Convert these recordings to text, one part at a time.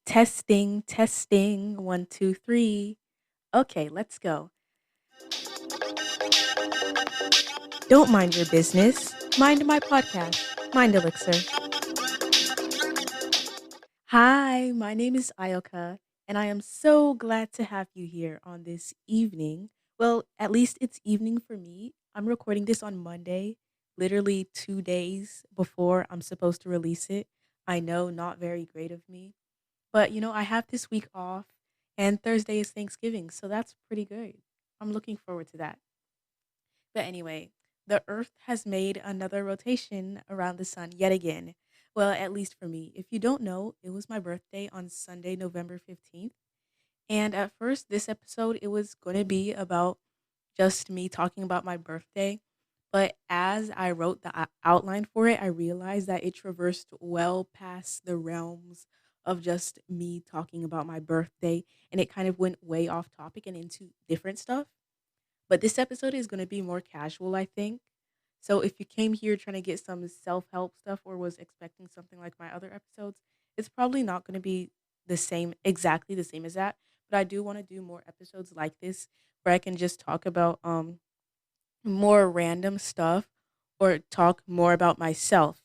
Testing, testing, one, two, three. Okay, let's go. Don't mind your business. Mind my podcast. Mind Elixir. Hi, my name is Ayoka, and I am so glad to have you here on this evening. Well, at least it's evening for me. I'm recording this on Monday, literally 2 days before I'm supposed to release it. I know, not very great of me. But I have this week off, and Thursday is Thanksgiving, so that's pretty good. I'm looking forward to that. But anyway, the Earth has made another rotation around the sun yet again. Well, at least for me. If you don't know, it was my birthday on Sunday, November 15th. And at first, this episode, it was going to be about just me talking about my birthday. But as I wrote the outline for it, I realized that it traversed well past the realms of just me talking about my birthday. And it kind of went way off topic and into different stuff. But this episode is going to be more casual, I think. So if you came here trying to get some self help stuff or was expecting something like my other episodes, it's probably not going to be the same, exactly the same as that. But I do want to do more episodes like this where I can just talk about more random stuff or talk more about myself.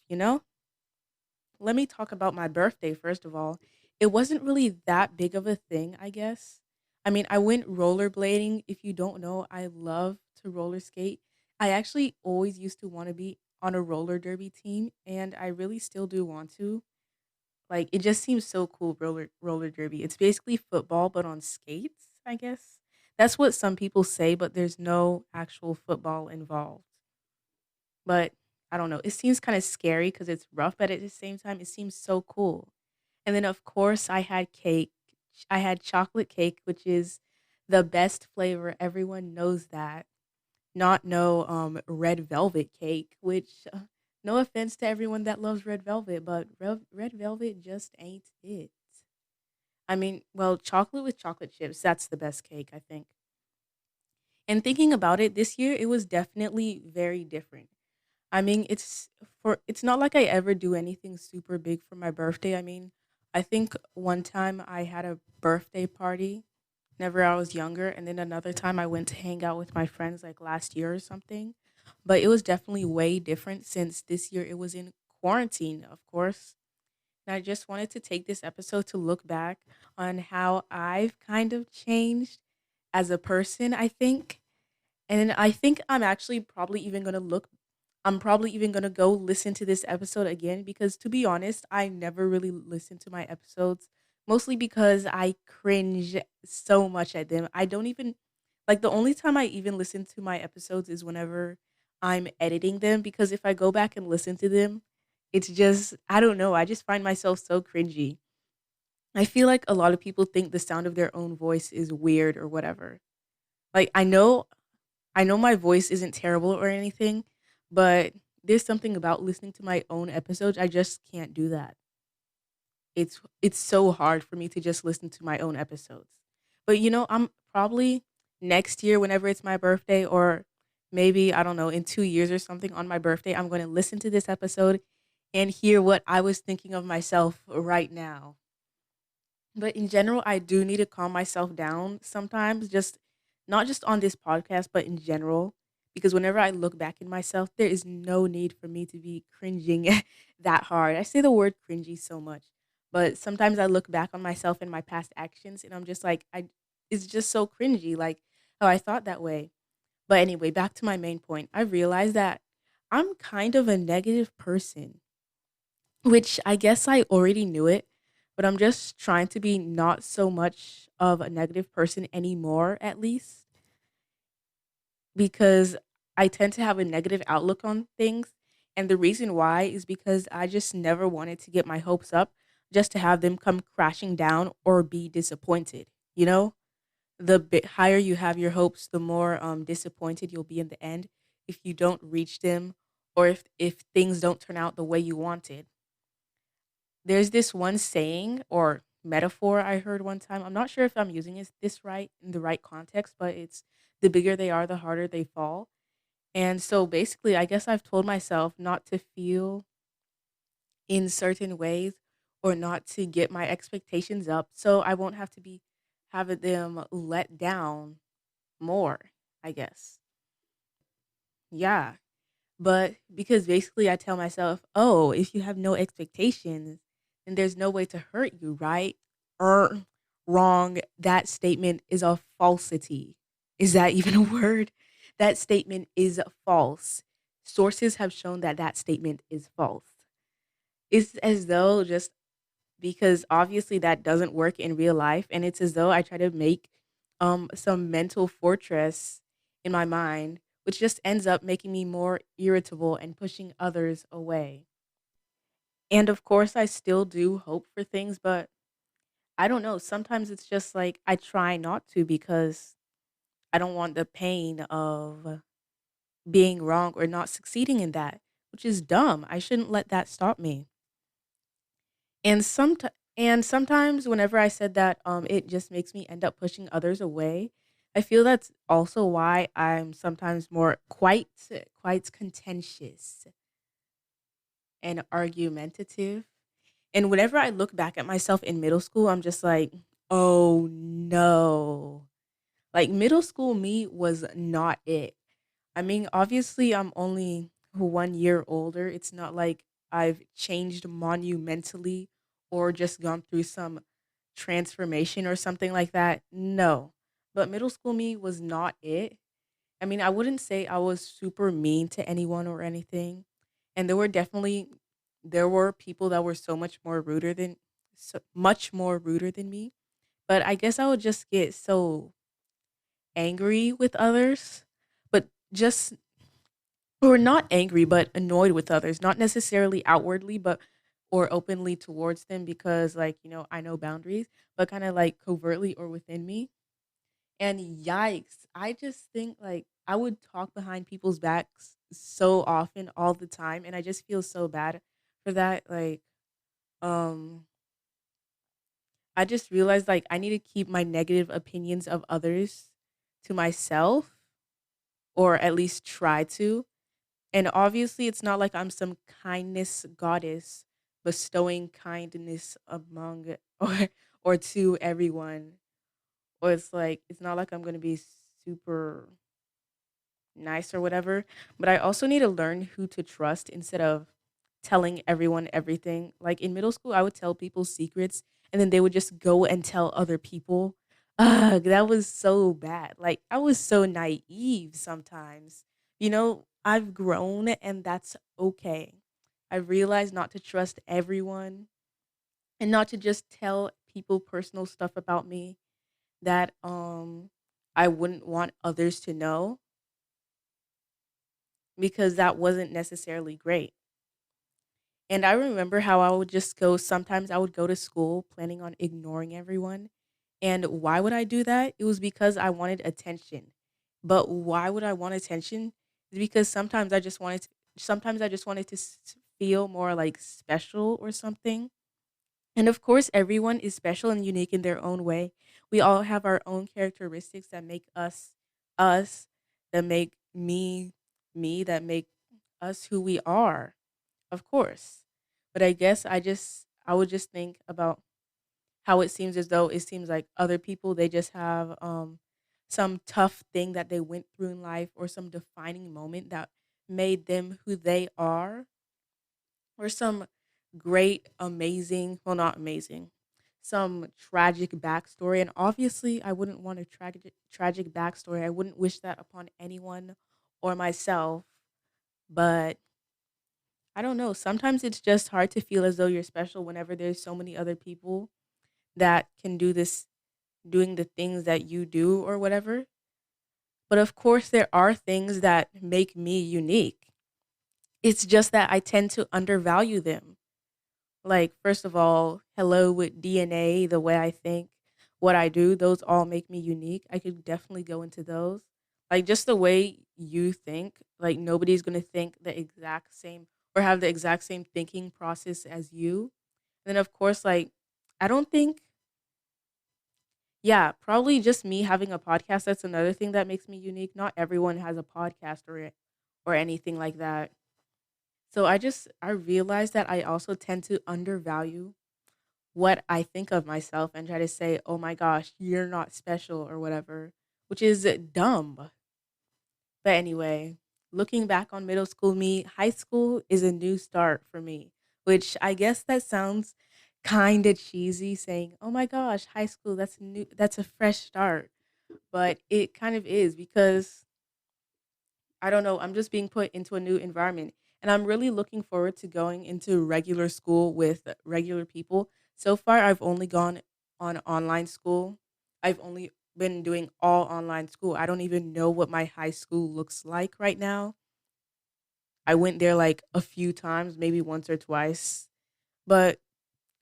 Let me talk about my birthday first of all. It wasn't really that big of a thing, I guess. I mean, I went rollerblading. If you don't know, I love to roller skate. I actually always used to want to be on a roller derby team, and I really still do want to. Like, it just seems so cool, roller derby. It's basically football, but on skates, I guess. That's what some people say, but there's no actual football involved. But I don't know. It seems kind of scary because it's rough, but at the same time, it seems so cool. And then, of course, I had cake. I had chocolate cake, which is the best flavor. Everyone knows that. Not no red velvet cake, which no offense to everyone that loves red velvet, but red velvet just ain't it. I mean, well, chocolate with chocolate chips, that's the best cake, I think. And thinking about it, this year it was definitely very different. I mean, it's not like I ever do anything super big for my birthday. I mean, I think one time I had a birthday party whenever I was younger, and then another time I went to hang out with my friends like last year or something. But it was definitely way different since this year it was in quarantine, of course. And I just wanted to take this episode to look back on how I've kind of changed as a person, I think. And then I think I'm probably even going to go listen to this episode again because to be honest, I never really listen to my episodes mostly because I cringe so much at them. I don't even like the only time I even listen to my episodes is whenever I'm editing them because if I go back and listen to them, it's just I don't know, I just find myself so cringy. I feel like a lot of people think the sound of their own voice is weird or whatever. Like I know my voice isn't terrible or anything, but there's something about listening to my own episodes. I just can't do that. It's so hard for me to just listen to my own episodes. But I'm probably next year whenever it's my birthday or maybe I don't know, in 2 years or something on my birthday, I'm going to listen to this episode and hear what I was thinking of myself right now. But in general, I do need to calm myself down sometimes, just not just on this podcast, but in general. Because whenever I look back in myself, there is no need for me to be cringing that hard. I say the word cringy so much, but sometimes I look back on myself and my past actions, and I'm just like, it's just so cringy. Like, oh, I thought that way. But anyway, back to my main point. I realized that I'm kind of a negative person, which I guess I already knew it, but I'm just trying to be not so much of a negative person anymore, at least, because I tend to have a negative outlook on things. And the reason why is because I just never wanted to get my hopes up just to have them come crashing down or be disappointed. You know, the bit higher you have your hopes, the more disappointed you'll be in the end if you don't reach them or if things don't turn out the way you wanted. There's this one saying or metaphor I heard one time. I'm not sure if I'm using this right in the right context, but it's the bigger they are, the harder they fall. And so basically, I guess I've told myself not to feel in certain ways or not to get my expectations up so I won't have to be having them let down more, I guess. Yeah. But because basically I tell myself, "Oh, if you have no expectations, then there's no way to hurt you, right?" Wrong. That statement is a falsity. Is that even a word? That statement is false. Sources have shown that that statement is false. It's as though just because obviously that doesn't work in real life, and it's as though I try to make some mental fortress in my mind, which just ends up making me more irritable and pushing others away. And of course I still do hope for things, but I don't know, sometimes it's just like I try not to because I don't want the pain of being wrong or not succeeding in that, which is dumb. I shouldn't let that stop me. And sometimes whenever I said that, it just makes me end up pushing others away. I feel that's also why I'm sometimes more quite contentious and argumentative. And whenever I look back at myself in middle school, I'm just like, oh no. Like middle school me was not it. I mean, obviously, I'm only 1 year older. It's not like I've changed monumentally or just gone through some transformation or something like that. No. But middle school me was not it. I mean, I wouldn't say I was super mean to anyone or anything. And there were people that were so much more ruder than me. But I guess I would just get so angry with others, but just or not angry, but annoyed with others, not necessarily outwardly, but or openly towards them because like, I know boundaries, but kind of like covertly or within me. And yikes, I just think like I would talk behind people's backs so often all the time and I just feel so bad for that. Like um I just realized like I need to keep my negative opinions of others to myself or at least try to. And obviously, it's not like I'm some kindness goddess bestowing kindness among or to everyone. Or it's like it's not like I'm gonna be super nice or whatever. But I also need to learn who to trust instead of telling everyone everything. Like in middle school, I would tell people secrets and then they would just go and tell other people. Ugh, that was so bad. Like I was so naive sometimes. I've grown and that's okay. I've realized not to trust everyone and not to just tell people personal stuff about me that I wouldn't want others to know because that wasn't necessarily great. And I remember how I would just go sometimes I would go to school planning on ignoring everyone. And why would I do that? It was because I wanted attention. But why would I want attention? It's because sometimes I just wanted to feel more like special or something. And of course, everyone is special and unique in their own way. We all have our own characteristics that make us us, that make me, that make us who we are, of course. But I guess I would just think about how it seems as though it seems like other people they just have some tough thing that they went through in life or some defining moment that made them who they are or some great amazing, well not amazing, some tragic backstory. And obviously I wouldn't want a tragic backstory. I wouldn't wish that upon anyone or myself, but I don't know. Sometimes it's just hard to feel as though you're special whenever there's so many other people that can do this, doing the things that you do or whatever. But of course, there are things that make me unique. It's just that I tend to undervalue them. Like, first of all, hello with DNA, the way I think, what I do, those all make me unique. I could definitely go into those. Like, just the way you think, like, nobody's going to think the exact same or have the exact same thinking process as you. And then, of course, like, I don't think, yeah, probably just me having a podcast. That's another thing that makes me unique. Not everyone has a podcast or anything like that. So I realized that I also tend to undervalue what I think of myself and try to say, "Oh my gosh, you're not special," or whatever, which is dumb. But anyway, looking back on middle school me, high school is a new start for me, which I guess that sounds kind of cheesy saying, "Oh my gosh, high school, that's a fresh start." But it kind of is because I don't know, I'm just being put into a new environment. And I'm really looking forward to going into regular school with regular people. So far, I've only gone on online school. I've only been doing all online school. I don't even know what my high school looks like right now. I went there like a few times, maybe once or twice. But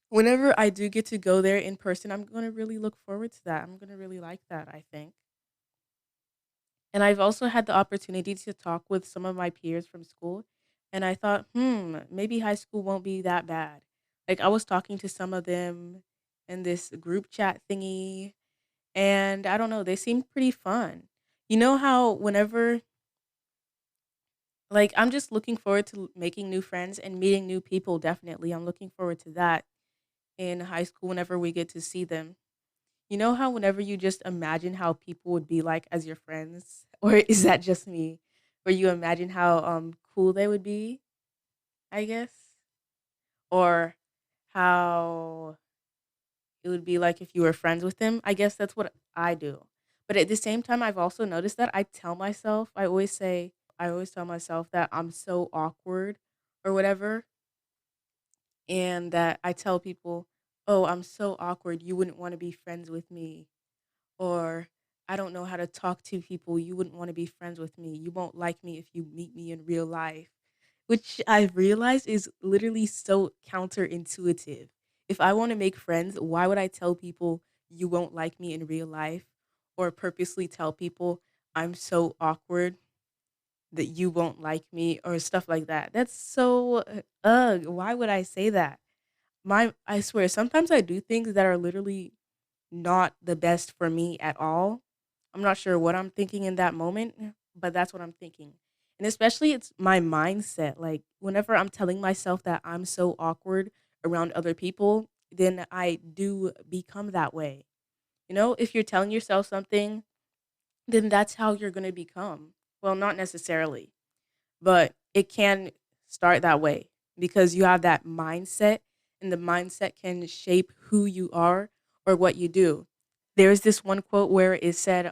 whenever I do get to go there in person, I'm going to really look forward to that. I'm going to really like that, I think. And I've also had the opportunity to talk with some of my peers from school. And I thought, maybe high school won't be that bad. Like I was talking to some of them in this group chat thingy, and I don't know, they seemed pretty fun. You know how whenever, like, I'm just looking forward to making new friends and meeting new people, definitely. I'm looking forward to that in high school whenever we get to see them. You know how whenever you just imagine how people would be like as your friends, or is that just me? Where you imagine how cool they would be, I guess, or how it would be like if you were friends with them. I guess that's what I do. But at the same time, I've also noticed that I always tell myself that I'm so awkward or whatever, and that I tell people, "Oh, I'm so awkward. You wouldn't want to be friends with me." Or I don't know how to talk to people. You wouldn't want to be friends with me. You won't like me if you meet me in real life, which I've realized is literally so counterintuitive. If I want to make friends, why would I tell people you won't like me in real life or purposely tell people I'm so awkward that you won't like me or stuff like that? That's so ugh. Why would I say that? I swear sometimes I do things that are literally not the best for me at all. I'm not sure what I'm thinking in that moment, but that's what I'm thinking. And especially it's my mindset. Like whenever I'm telling myself that I'm so awkward around other people, then I do become that way. You know, if you're telling yourself something, then that's how you're going to become. Well, not necessarily, but it can start that way because you have that mindset, and the mindset can shape who you are or what you do. There's this one quote where it said,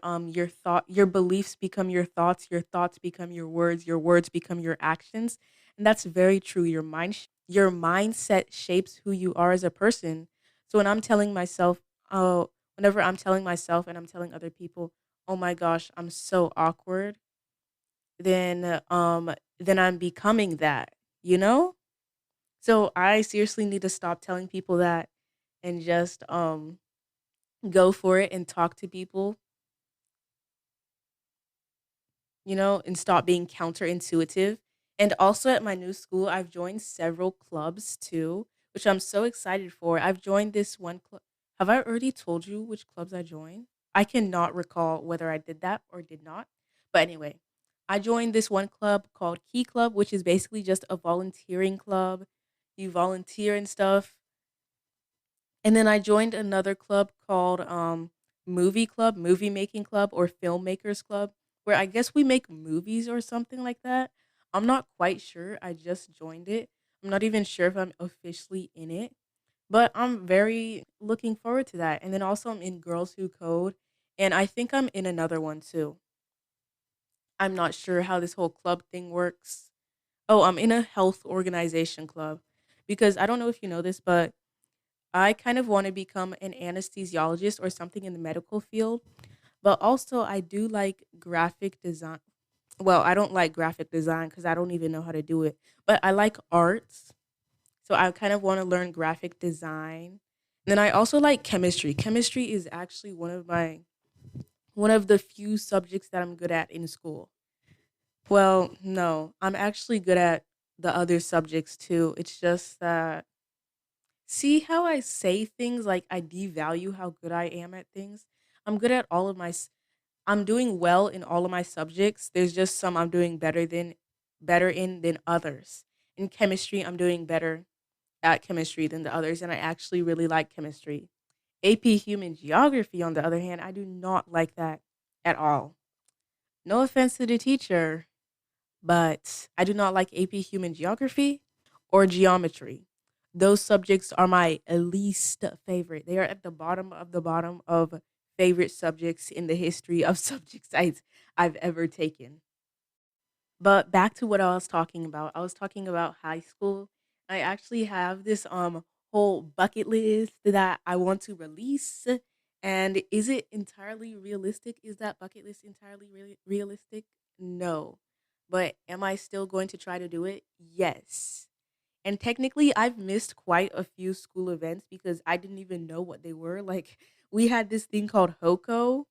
your beliefs become your thoughts become your words become your actions. And that's very true. Your mindset shapes who you are as a person. So when I'm telling myself, oh, whenever I'm telling myself and I'm telling other people, oh my gosh, I'm so awkward, then I'm becoming that, you know? So I seriously need to stop telling people that and just go for it and talk to people, and stop being counterintuitive. And also at my new school, I've joined several clubs too, which I'm so excited for. I've joined this one club. Have I already told you which clubs I joined? I cannot recall whether I did that or did not. But anyway, I joined this one club called Key Club, which is basically just a volunteering club. You volunteer and stuff. And then I joined another club called Movie Club, Movie Making Club, or Filmmakers Club, where I guess we make movies or something like that. I'm not quite sure. I just joined it. I'm not even sure if I'm officially in it, but I'm very looking forward to that. And then also I'm in Girls Who Code, and I think I'm in another one too. I'm not sure how this whole club thing works. Oh, I'm in a health organization club because I don't know if you know this, but I kind of want to become an anesthesiologist or something in the medical field, but also I do like graphic design. Well, I don't like graphic design because I don't even know how to do it, but I like arts. So I kind of want to learn graphic design. Then I also like chemistry. Chemistry is actually one of the few subjects that I'm good at in school. Well, no, I'm actually good at the other subjects too. It's just that see how I say things like I devalue how good I am at things? I'm good at all of I'm doing well in all of my subjects. There's just some I'm doing better in than others. In chemistry, I'm doing better. at chemistry than the others, and I actually really like chemistry. AP Human Geography, on the other hand, I do not like that at all. No offense to the teacher, but I do not like AP Human Geography or Geometry. Those subjects are my least favorite. They are at the bottom of favorite subjects in the history of subjects I've ever taken. But back to what I was talking about. I was talking about high school. I actually have this whole bucket list that I want to release. And is it entirely realistic? Is that bucket list entirely realistic? No. But am I still going to try to do it? Yes. And technically, I've missed quite a few school events because I didn't even know what they were. Like, we had this thing called Hoko,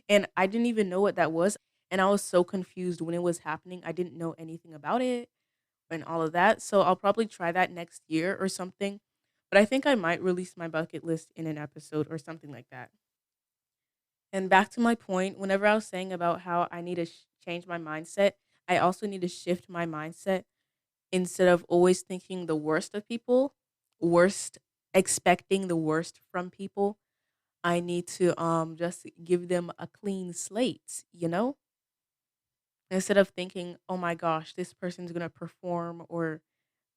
and I didn't even know what that was. And I was so confused when it was happening. I didn't know anything about it and all of that. So I'll probably try that next year or something. But I think I might release my bucket list in an episode or something like that. And back to my point, whenever I was saying about how I need to change my mindset, I also need to shift my mindset instead of always thinking the worst of people, worst expecting the worst from people. I need to just give them a clean slate, you know? Instead of thinking, "Oh my gosh, this person's going to perform or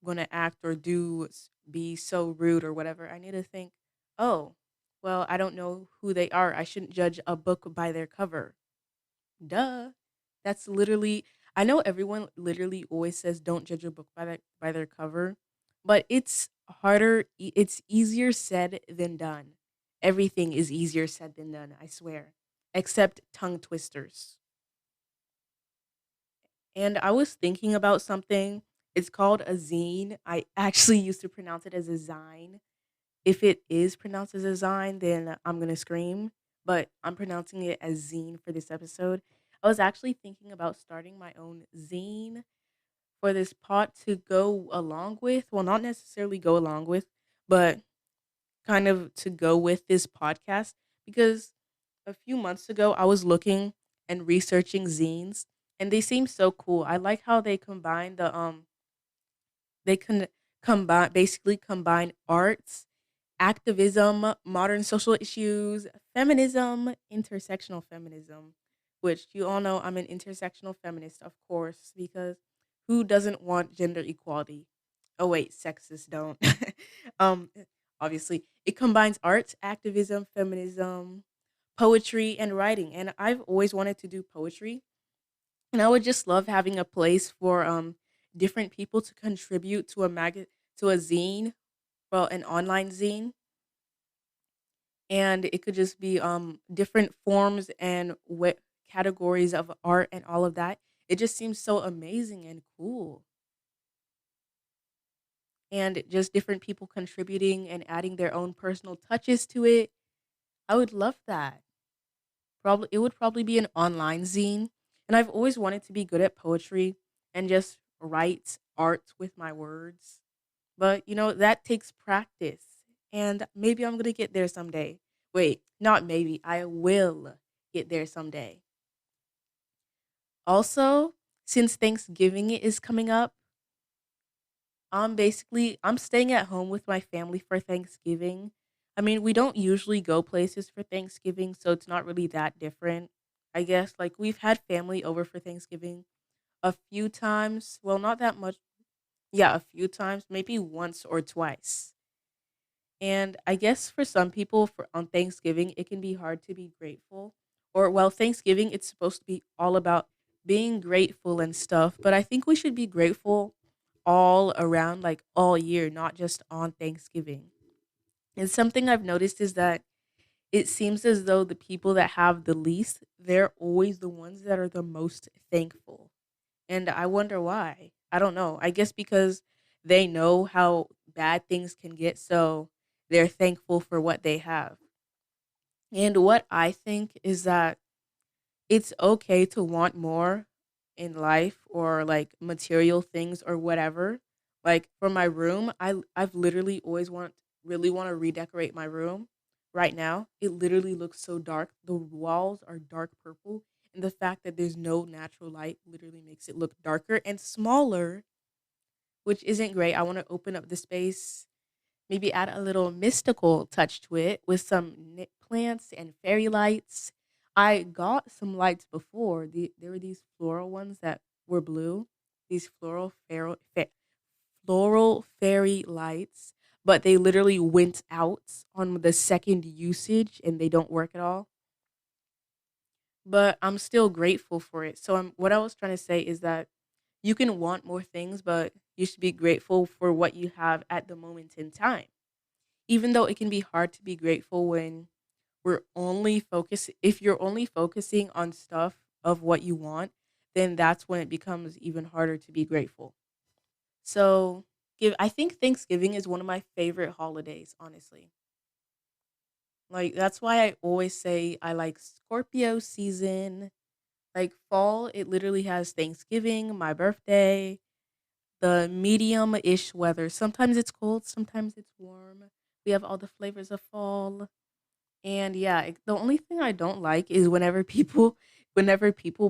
going to act or be so rude or whatever." I need to think, "Oh, well, I don't know who they are. I shouldn't judge a book by their cover." Duh. That's literally I know everyone literally always says don't judge a book by their cover, but it's easier said than done. Everything is easier said than done, I swear, except tongue twisters. And I was thinking about something. It's called a zine. I actually used to pronounce it as a zine. If it is pronounced as a zine, then I'm gonna scream. But I'm pronouncing it as zine for this episode. I was actually thinking about starting my own zine for this pot to go along with. Well, not necessarily go along with, but kind of to go with this podcast because a few months ago I was looking and researching zines and they seem so cool. I like how they combine they can combine arts, activism, modern social issues, feminism, intersectional feminism, which you all know I'm an intersectional feminist, of course, because who doesn't want gender equality? Oh wait, sexists don't. um Obviously, it combines arts, activism, feminism, poetry and writing, and I've always wanted to do poetry, and I would just love having a place for different people to contribute to to a zine, well, an online zine, and it could just be different forms and categories of art and all of that. It just seems so amazing and cool, and just different people contributing and adding their own personal touches to it. I would love that. Probably it would probably be an online zine, and I've always wanted to be good at poetry and just write art with my words. But that takes practice, and maybe I'm gonna get there someday. Wait, not maybe. I will get there someday. Also, since Thanksgiving is coming up, I'm staying at home with my family for Thanksgiving. I mean, we don't usually go places for Thanksgiving, so it's not really that different. I guess like we've had family over for Thanksgiving a few times. Well, not that much. Yeah, a few times, maybe once or twice. And I guess for some people for on Thanksgiving, it can be hard to be grateful. Or well, Thanksgiving it's supposed to be all about being grateful and stuff, but I think we should be grateful all around like all year, not just on Thanksgiving. And something I've noticed is that it seems as though the people that have the least, they're always the ones that are the most thankful. And I wonder why. I don't know. I guess because they know how bad things can get, so they're thankful for what they have. And what I think is that it's okay to want more in life or like material things or whatever. Like for my room, I've literally always really want to redecorate my room. Right now, it literally looks so dark. The walls are dark purple, and the fact that there's no natural light literally makes it look darker and smaller. which isn't great. I want to open up the space, maybe add a little mystical touch to it with some knit plants and fairy lights. I got some lights before. There were these floral ones that were blue, these floral fairy lights, but they literally went out on the second usage and they don't work at all. But I'm still grateful for it. So what I was trying to say is that you can want more things, but you should be grateful for what you have at the moment in time. Even though it can be hard to be grateful when if you're only focusing on stuff of what you want, then that's when it becomes even harder to be grateful. So, give I think Thanksgiving is one of my favorite holidays, honestly. Like that's why I always say I like Scorpio season. Like fall, it literally has Thanksgiving, my birthday, the medium-ish weather. Sometimes it's cold, sometimes it's warm. We have all the flavors of fall. And yeah, the only thing I don't like is whenever people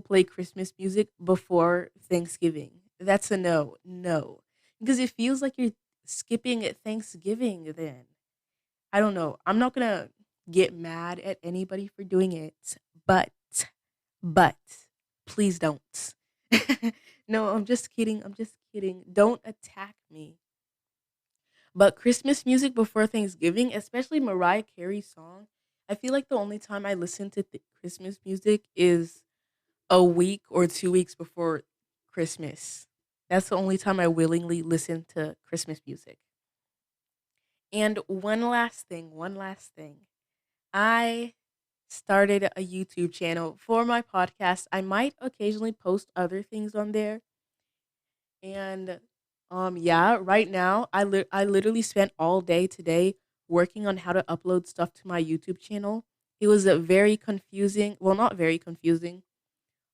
play Christmas music before Thanksgiving. That's a no. No. Because it feels like you're skipping at Thanksgiving then. I don't know. I'm not going to get mad at anybody for doing it, but but please don't. No, I'm just kidding. I'm just kidding. Don't attack me. But Christmas music before Thanksgiving, especially Mariah Carey's song, I feel like the only time I listen to Christmas music is a week or 2 weeks before Christmas. That's the only time I willingly listen to Christmas music. And one last thing. I started a YouTube channel for my podcast. I might occasionally post other things on there. And yeah, right now I literally spent all day today working on how to upload stuff to my YouTube channel. It was a very confusing, well not very confusing,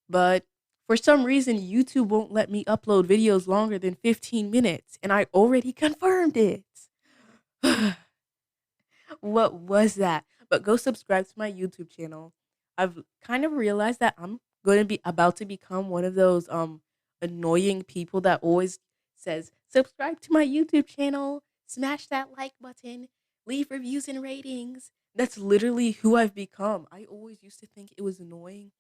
but for some reason YouTube won't let me upload videos longer than 15 minutes and I already confirmed it. What was that? But go subscribe to my YouTube channel. I've kind of realized that I'm going to be about to become one of those annoying people that always says, "Subscribe to my YouTube channel, smash that like button, leave reviews and ratings." That's literally who I've become. I always used to think it was annoying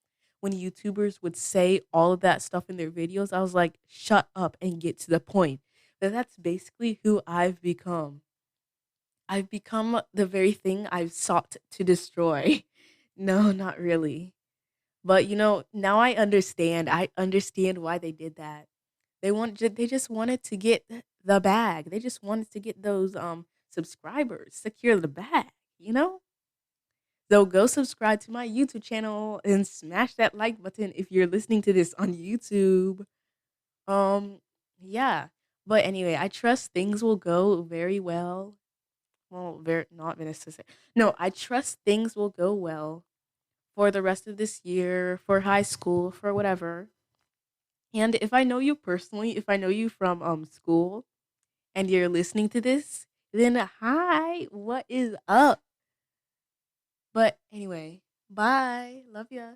when YouTubers would say all of that stuff in their videos. I was like, "Shut up and get to the point." But that's basically who I've become. I've become the very thing I've sought to destroy. No, not really. But now I understand. I understand why they did that. They just wanted to get the bag. They just wanted to get those subscribers, secure the bag, you know? So go subscribe to my YouTube channel and smash that like button if you're listening to this on YouTube. Um yeah. But anyway, I trust things will go very well. Well, very not necessary. No, I trust things will go well for the rest of this year, for high school, for whatever. And if I know you personally, if I know you from school and you're listening to this, then hi, what is up? But anyway, bye. Love ya.